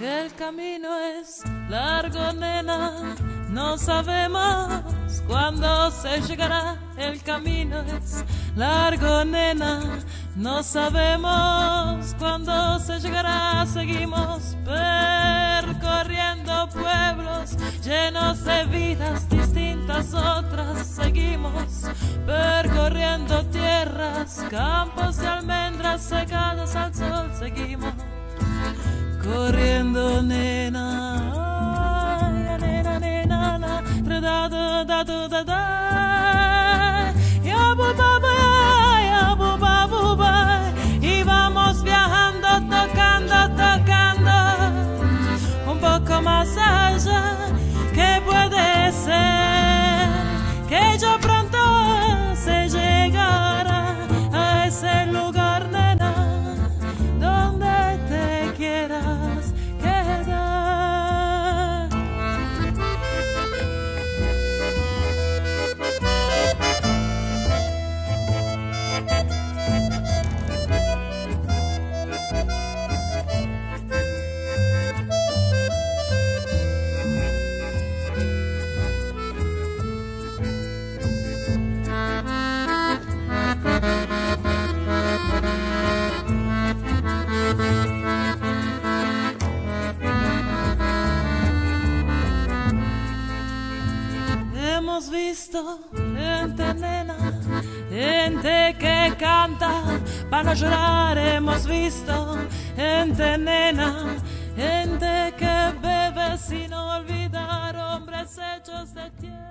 que el camino es largo, nena. No sabemos cuándo se llegará. El camino es largo, nena. No sabemos cuándo se llegará. Seguimos percorriendo pueblos llenos de vidas distintas, otras. Seguimos percorriendo tierras, campos de almendras secadas al sol. Seguimos corriendo, nena. Ay, nena, nena, na, da da da da da da. Ya bu ba ba, ya bu ba bu ba. Y vamos viajando, tocando, tocando un poco más allá. Que puede ser que yo pronto se llegará a ese lugar, nena, donde te quieras quedar. Hemos visto gente, nena, gente que canta para no llorar. Hemos visto gente, nena, gente que bebe sin olvidar, hombres hechos de tierra.